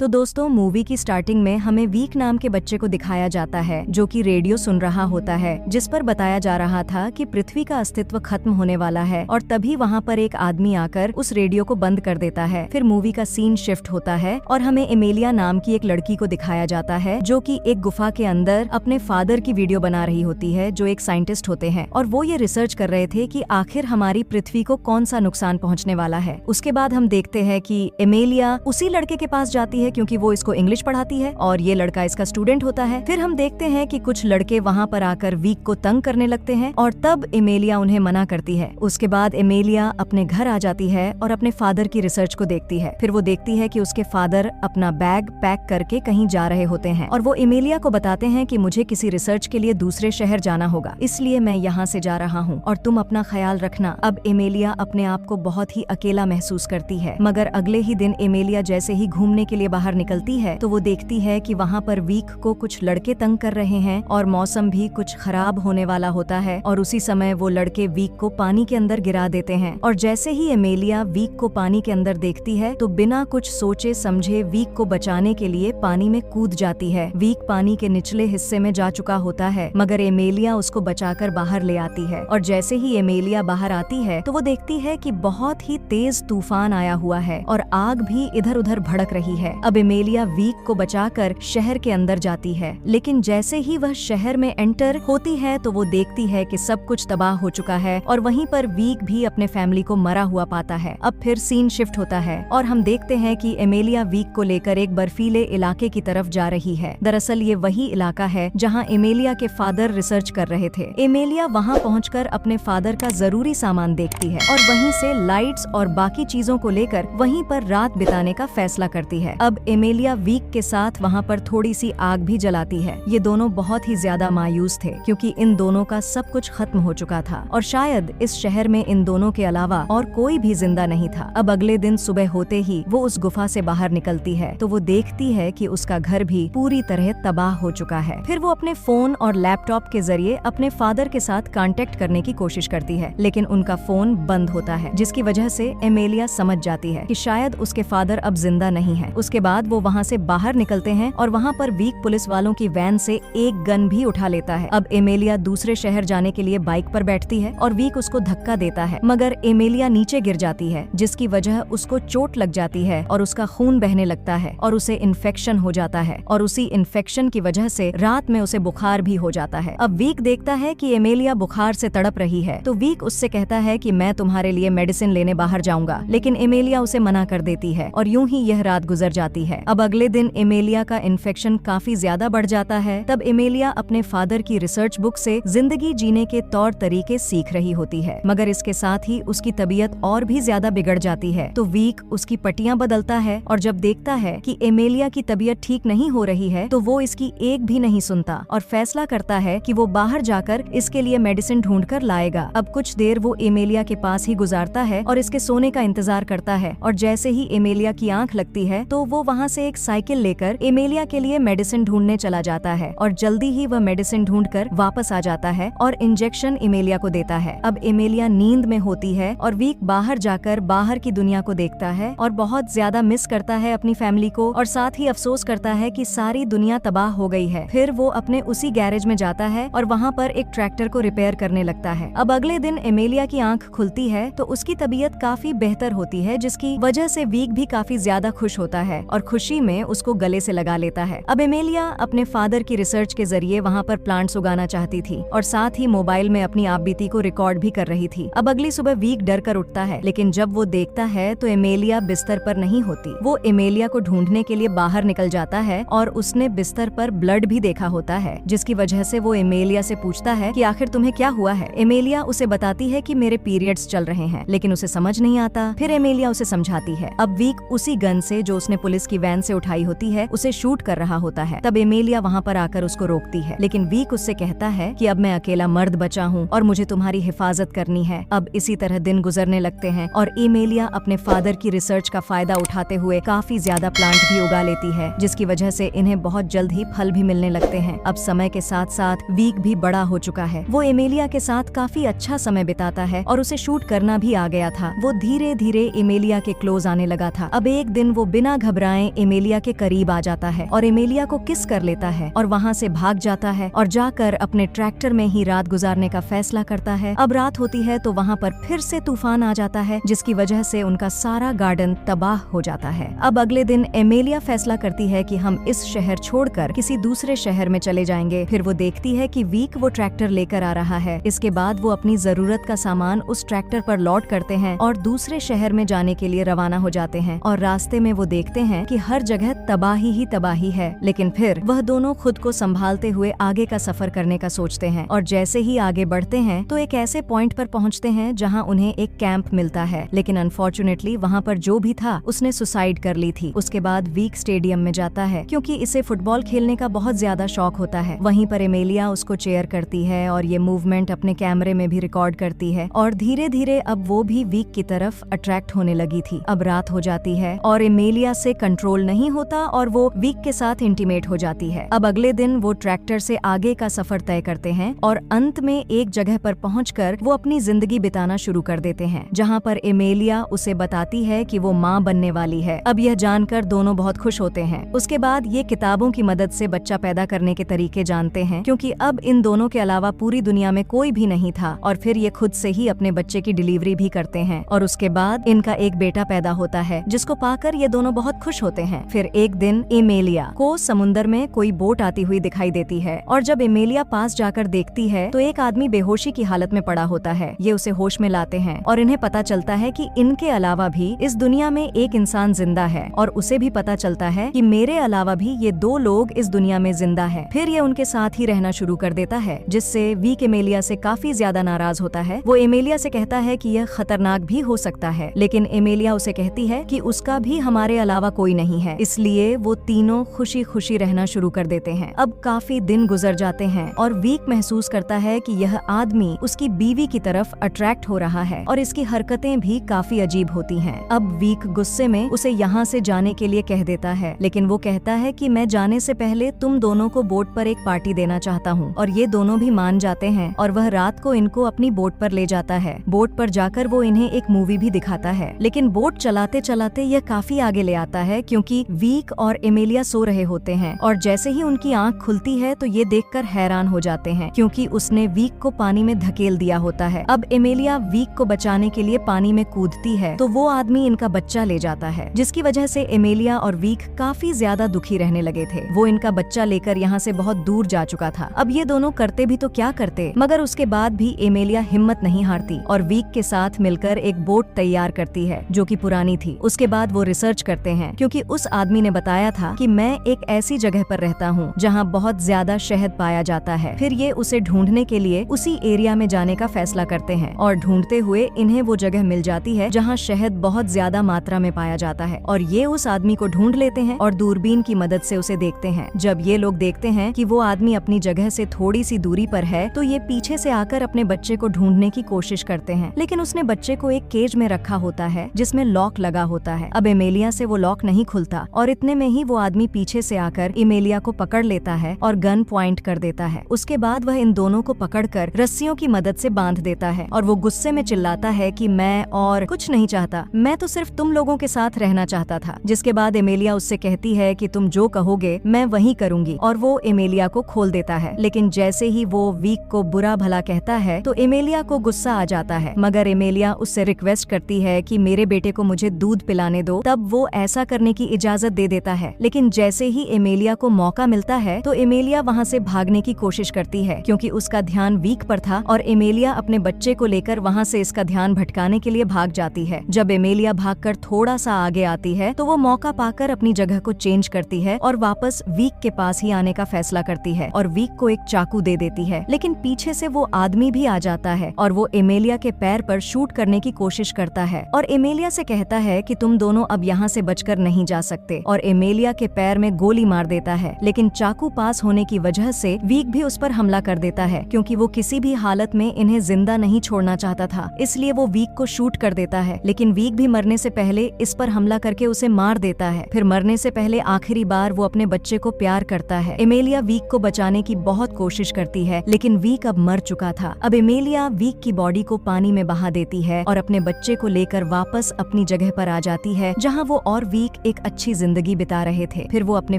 तो दोस्तों, मूवी की स्टार्टिंग में हमें वीक नाम के बच्चे को दिखाया जाता है जो कि रेडियो सुन रहा होता है, जिस पर बताया जा रहा था कि पृथ्वी का अस्तित्व खत्म होने वाला है। और तभी वहाँ पर एक आदमी आकर उस रेडियो को बंद कर देता है। फिर मूवी का सीन शिफ्ट होता है और हमें एमेलिया नाम की एक लड़की को दिखाया जाता है जो कि एक गुफा के अंदर अपने फादर की वीडियो बना रही होती है, जो एक साइंटिस्ट होते हैं। और वो ये रिसर्च कर रहे थे कि आखिर हमारी पृथ्वी को कौन सा नुकसान पहुँचने वाला है। उसके बाद हम देखते हैं कि एमेलिया उसी लड़के के पास जाती है क्योंकि वो इसको इंग्लिश पढ़ाती है और ये लड़का इसका स्टूडेंट होता है। फिर हम देखते हैं कि कुछ लड़के वहाँ पर आकर वीक को तंग करने लगते हैं और तब एमेलिया उन्हें मना करती है। उसके बाद एमेलिया अपने घर आ जाती है और अपने फादर की रिसर्च को देखती है। फिर वो देखती है कि उसके फादर अपना बैग पैक करके कहीं जा रहे होते हैं और वो एमेलिया को बताते हैं कि मुझे किसी रिसर्च के लिए दूसरे शहर जाना होगा, इसलिए मैं यहाँ से जा रहा हूँ और तुम अपना ख्याल रखना। अब एमेलिया अपने आप को बहुत ही अकेला महसूस करती है, मगर अगले ही दिन एमेलिया जैसे ही घूमने के लिए बाहर निकलती है तो वो देखती है कि वहाँ पर वीक को कुछ लड़के तंग कर रहे हैं और मौसम भी कुछ खराब होने वाला होता है। और उसी समय वो लड़के वीक को पानी के अंदर गिरा देते हैं। और जैसे ही एमेलिया वीक को पानी के अंदर देखती है तो बिना कुछ सोचे समझे वीक को बचाने के लिए पानी में कूद जाती है। वीक पानी के निचले हिस्से में जा चुका होता है, मगर एमेलिया उसको बचाकर बाहर ले आती है। और जैसे ही एमेलिया बाहर आती है तो वो देखती है कि बहुत ही तेज तूफान आया हुआ है और आग भी इधर उधर भड़क रही है। अब एमेलिया वीक को बचाकर शहर के अंदर जाती है, लेकिन जैसे ही वह शहर में एंटर होती है तो वो देखती है कि सब कुछ तबाह हो चुका है और वहीं पर वीक भी अपने फैमिली को मरा हुआ पाता है। अब फिर सीन शिफ्ट होता है और हम देखते हैं कि एमेलिया वीक को लेकर एक बर्फीले इलाके की तरफ जा रही है। दरअसल ये वही इलाका है जहाँ एमेलिया के फादर रिसर्च कर रहे थे। एमेलिया वहाँ पहुँचकर अपने फादर का जरूरी सामान देखती है और वहीं से लाइट्स और बाकी चीजों को लेकर वहीं पर रात बिताने का फैसला करती है। अब एमेलिया वीक के साथ वहाँ पर थोड़ी सी आग भी जलाती है। ये दोनों बहुत ही ज्यादा मायूस थे क्योंकि इन दोनों का सब कुछ खत्म हो चुका था और शायद इस शहर में इन दोनों के अलावा और कोई भी जिंदा नहीं था। अब अगले दिन सुबह होते ही वो उस गुफा से बाहर निकलती है तो वो देखती है कि उसका घर भी पूरी तरह तबाह हो चुका है। फिर वो अपने फोन और लैपटॉप के जरिए अपने फादर के साथ कांटेक्ट करने की कोशिश करती है, लेकिन उनका फोन बंद होता है, जिसकी वजह से एमेलिया समझ जाती है कि शायद उसके फादर अब जिंदा नहीं है। उसके बाद वो वहाँ से बाहर निकलते हैं और वहाँ पर वीक पुलिस वालों की वैन से एक गन भी उठा लेता है। अब एमेलिया दूसरे शहर जाने के लिए बाइक पर बैठती है और वीक उसको धक्का देता है, मगर एमेलिया नीचे गिर जाती है, जिसकी वजह उसको चोट लग जाती है और उसका खून बहने लगता है और उसे इन्फेक्शन हो जाता है और उसी इन्फेक्शन की वजह से रात में उसे बुखार भी हो जाता है। अब वीक देखता है कि एमेलिया बुखार से तड़प रही है तो वीक उससे कहता है कि मैं तुम्हारे लिए मेडिसिन लेने बाहर जाऊंगा, लेकिन एमेलिया उसे मना कर देती है और यूं ही यह रात गुजर जाती है। अब अगले दिन एमेलिया का इन्फेक्शन काफी ज्यादा बढ़ जाता है। तब एमेलिया अपने फादर की रिसर्च बुक से जिंदगी जीने के तौर तरीके सीख रही होती है, मगर इसके साथ ही उसकी तबीयत और भी ज्यादा बिगड़ जाती है। तो वीक उसकी पट्टियां बदलता है और जब देखता है कि एमेलिया की तबीयत ठीक नहीं हो रही है तो वो इसकी एक भी नहीं सुनता और फैसला करता है कि वो बाहर जाकर इसके लिए मेडिसिन ढूंढ कर लाएगा। अब कुछ देर वो एमेलिया के पास ही गुजारता है और इसके सोने का इंतजार करता है और जैसे ही एमेलिया की आंख लगती है तो वो वहाँ से एक साइकिल लेकर एमेलिया के लिए मेडिसिन ढूंढने चला जाता है और जल्दी ही वह मेडिसिन ढूंढकर वापस आ जाता है और इंजेक्शन एमेलिया को देता है। अब एमेलिया नींद में होती है और वीक बाहर जाकर बाहर की दुनिया को देखता है और बहुत ज्यादा मिस करता है अपनी फैमिली को और साथ ही अफसोस करता है कि सारी दुनिया तबाह हो गई है। फिर वो अपने उसी गैरेज में जाता है और वहाँ पर एक ट्रैक्टर को रिपेयर करने लगता है। अब अगले दिन एमेलिया की आंख खुलती है तो उसकी तबीयत काफी बेहतर होती है, जिसकी वजह से वीक भी काफी ज्यादा खुश होता है और खुशी में उसको गले से लगा लेता है। अब एमेलिया अपने फादर की रिसर्च के जरिए वहाँ पर प्लांट्स उगाना चाहती थी और साथ ही मोबाइल में अपनी आपबीती को रिकॉर्ड भी कर रही थी। अब अगली सुबह वीक डर कर उठता है, लेकिन जब वो देखता है तो एमेलिया बिस्तर पर नहीं होती। वो एमेलिया को ढूंढने के लिए बाहर निकल जाता है और उसने बिस्तर पर ब्लड भी देखा होता है, जिसकी वजह से वो एमेलिया से पूछता है कि आखिर तुम्हें क्या हुआ है। एमेलिया उसे बताती है कि मेरे पीरियड्स चल रहे हैं, लेकिन उसे समझ नहीं आता। फिर एमेलिया उसे समझाती है। अब वीक उसी गन से जो उसने पुलिस की वैन से उठाई होती है उसे शूट कर रहा होता है। तब एमेलिया वहाँ पर आकर उसको रोकती है, लेकिन वीक उससे कहता है कि अब मैं अकेला मर्द बचा हूँ और मुझे तुम्हारी हिफाजत करनी है। अब इसी तरह दिन गुजरने लगते हैं और एमेलिया अपने फादर की रिसर्च का फायदा उठाते हुए काफी ज्यादा प्लांट भी उगा लेती है, जिसकी वजह से इन्हें बहुत जल्द ही फल भी मिलने लगते हैं। अब समय के साथ साथ वीक भी बड़ा हो चुका है। वो एमेलिया के साथ काफी अच्छा समय बिताता है और उसे शूट करना भी आ गया था। वो धीरे धीरे एमेलिया के क्लोज आने लगा था। अब एक दिन वो बिना घबराए घबराए एमेलिया के करीब आ जाता है और एमेलिया को किस कर लेता है और वहाँ से भाग जाता है और जाकर अपने ट्रैक्टर में ही रात गुजारने का फैसला करता है। अब रात होती है तो वहाँ पर फिर से तूफान आ जाता है, जिसकी वजह से उनका सारा गार्डन तबाह हो जाता है। अब अगले दिन एमेलिया फैसला करती है कि हम इस शहर छोड़कर किसी दूसरे शहर में चले जाएंगे। फिर वो देखती है कि वीक वो ट्रैक्टर लेकर आ रहा है। इसके बाद वो अपनी जरूरत का सामान उस ट्रैक्टर पर लोड करते हैं और दूसरे शहर में जाने के लिए रवाना हो जाते हैं। और रास्ते में वो देखते हैं कि हर जगह तबाही ही तबाही है, लेकिन फिर वह दोनों खुद को संभालते हुए आगे का सफर करने का सोचते हैं। और जैसे ही आगे बढ़ते हैं तो एक ऐसे पॉइंट पर पहुंचते हैं जहां उन्हें एक कैंप मिलता है, लेकिन अनफॉर्चुनेटली वहां पर जो भी था उसने सुसाइड कर ली थी। उसके बाद वीक स्टेडियम में जाता है क्योंकि इसे फुटबॉल खेलने का बहुत ज्यादा शौक होता है। वहीं पर एमेलिया उसको चेयर करती है और ये मूवमेंट अपने कैमरे में भी रिकॉर्ड करती है और धीरे धीरे अब वो भी वीक की तरफ अट्रैक्ट होने लगी थी। अब रात हो जाती है और एमेलिया से कंट्रोल नहीं होता और वो वीक के साथ इंटीमेट हो जाती है। अब अगले दिन वो ट्रैक्टर से आगे का सफर तय करते हैं और अंत में एक जगह पर पहुंचकर वो अपनी जिंदगी बिताना शुरू कर देते हैं, जहां पर एमेलिया उसे बताती है कि वो मां बनने वाली है। अब यह जानकर दोनों बहुत खुश होते हैं। उसके बाद ये किताबों की मदद से बच्चा पैदा करने के तरीके जानते हैं, क्योंकि अब इन दोनों के अलावा पूरी दुनिया में कोई भी नहीं था। और फिर ये खुद से ही अपने बच्चे की डिलीवरी भी करते हैं और उसके बाद इनका एक बेटा पैदा होता है, जिसको पाकर ये दोनों बहुत खुश होते हैं। फिर एक दिन एमेलिया को समुंदर में कोई बोट आती हुई दिखाई देती है और जब एमेलिया पास जाकर देखती है तो एक आदमी बेहोशी की हालत में पड़ा होता है। ये उसे होश में लाते हैं और इन्हें पता चलता है कि इनके अलावा भी इस दुनिया में एक इंसान जिंदा है और उसे भी पता चलता है कि मेरे अलावा भी ये दो लोग इस दुनिया में जिंदा है। फिर ये उनके साथ ही रहना शुरू कर देता है, जिससे वीक एमेलिया से काफी ज्यादा नाराज होता है। वो एमेलिया से कहता है कि यह खतरनाक भी हो सकता है, लेकिन एमेलिया उसे कहती है कि उसका भी हमारे अलावा कोई नहीं है। इसलिए वो तीनों खुशी खुशी रहना शुरू कर देते हैं। अब काफी दिन गुजर जाते हैं और वीक महसूस करता है कि यह आदमी उसकी बीवी की तरफ अट्रैक्ट हो रहा है और इसकी हरकतें भी काफी अजीब होती हैं। अब वीक गुस्से में उसे यहाँ से जाने के लिए कह देता है, लेकिन वो कहता है कि मैं जाने से पहले तुम दोनों को बोट पर एक पार्टी देना चाहता हूँ। और ये दोनों भी मान जाते हैं और वह रात को इनको अपनी बोट पर ले जाता है। बोट पर जाकर वो इन्हें एक मूवी भी दिखाता है, लेकिन बोट चलाते चलाते यह काफी आगे ले आता है क्योंकि वीक और एमेलिया सो रहे होते हैं। और जैसे ही उनकी आंख खुलती है तो ये देखकर हैरान हो जाते हैं क्योंकि उसने वीक को पानी में धकेल दिया होता है। अब एमेलिया वीक को बचाने के लिए पानी में कूदती है तो वो आदमी इनका बच्चा ले जाता है, जिसकी वजह से एमेलिया और वीक काफी ज्यादा दुखी रहने लगे थे। वो इनका बच्चा लेकर यहाँ से बहुत दूर जा चुका था। अब ये दोनों करते भी तो क्या करते, मगर उसके बाद भी एमेलिया हिम्मत नहीं हारती और वीक के साथ मिलकर एक बोट तैयार करती है जो कि पुरानी थी। उसके बाद वो रिसर्च करते हैं क्योंकि उस आदमी ने बताया था कि मैं एक ऐसी जगह पर रहता हूँ जहाँ बहुत ज्यादा शहद पाया जाता है। फिर ये उसे ढूंढने के लिए उसी एरिया में जाने का फैसला करते हैं और ढूंढते हुए इन्हें वो जगह मिल जाती है जहाँ शहद बहुत ज्यादा मात्रा में पाया जाता है। और ये उस आदमी को ढूंढ लेते हैं और दूरबीन की मदद से उसे देखते हैं। जब ये लोग देखते हैं कि वो आदमी अपनी जगह से थोड़ी सी दूरी पर है तो ये पीछे से आकर अपने बच्चे को ढूंढने की कोशिश करते हैं, लेकिन उसने बच्चे को एक केज में रखा होता है जिसमें लॉक लगा होता है। अब एमेलिया से वो लॉक नहीं खुलता और इतने में ही वो आदमी पीछे से आकर एमेलिया को पकड़ लेता है और गन पॉइंट कर देता है। उसके बाद वह इन दोनों को पकड़कर रस्सियों की मदद से बांध देता है और वो गुस्से में चिल्लाता है कि मैं और कुछ नहीं चाहता, मैं तो सिर्फ तुम लोगों के साथ रहना चाहता था। जिसके बाद एमेलिया उससे कहती है कि तुम जो कहोगे मैं वही करूंगी और वो एमेलिया को खोल देता है। लेकिन जैसे ही वो वीक को बुरा भला कहता है तो एमेलिया को गुस्सा आ जाता है, मगर एमेलिया उससे रिक्वेस्ट करती है कि मेरे बेटे को मुझे दूध पिलाने दो। तब वो ऐसा करने की इजाजत दे देता है, लेकिन जैसे ही एमेलिया को मौका मिलता है तो एमेलिया वहाँ से भागने की कोशिश करती है क्योंकि उसका ध्यान वीक पर था और एमेलिया अपने बच्चे को लेकर वहाँ से इसका ध्यान भटकाने के लिए भाग जाती है। जब एमेलिया भागकर थोड़ा सा आगे आती है तो वो मौका पाकर अपनी जगह को चेंज करती है और वापस वीक के पास ही आने का फैसला करती है और वीक को एक चाकू दे देती है। लेकिन पीछे से वो आदमी भी आ जाता है और वो एमेलिया के पैर पर शूट करने की कोशिश करता है और एमेलिया से कहता है कि तुम दोनों अब यहाँ से बचकर नहीं जा सकते और एमेलिया के पैर में गोली मार देता है। लेकिन चाकू पास होने की वजह से वीक भी उस पर हमला कर देता है क्योंकि वो किसी भी हालत में इन्हें जिंदा नहीं छोड़ना चाहता था, इसलिए वो वीक को शूट कर देता है। लेकिन वीक भी मरने से पहले इस पर हमला करके उसे मार देता है। फिर मरने से पहले आखिरी बार वो अपने बच्चे को प्यार करता है। एमेलिया वीक को बचाने की बहुत कोशिश करती है, लेकिन वीक अब मर चुका था। अब एमेलिया वीक की बॉडी को पानी में बहा देती है और अपने बच्चे को लेकर वापस अपनी जगह पर आ जाती है जहाँ वो और वीक वीक एक अच्छी जिंदगी बिता रहे थे। फिर वो अपने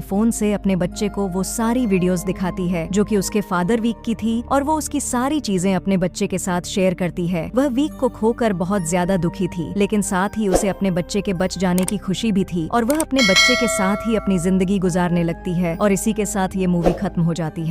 फोन से अपने बच्चे को वो सारी वीडियोस दिखाती है जो कि उसके फादर वीक की थी और वो उसकी सारी चीजें अपने बच्चे के साथ शेयर करती है। वह वीक को खोकर बहुत ज्यादा दुखी थी, लेकिन साथ ही उसे अपने बच्चे के बच जाने की खुशी भी थी और वह अपने बच्चे के साथ ही अपनी जिंदगी गुजारने लगती है और इसी के साथ ये मूवी खत्म हो जाती है।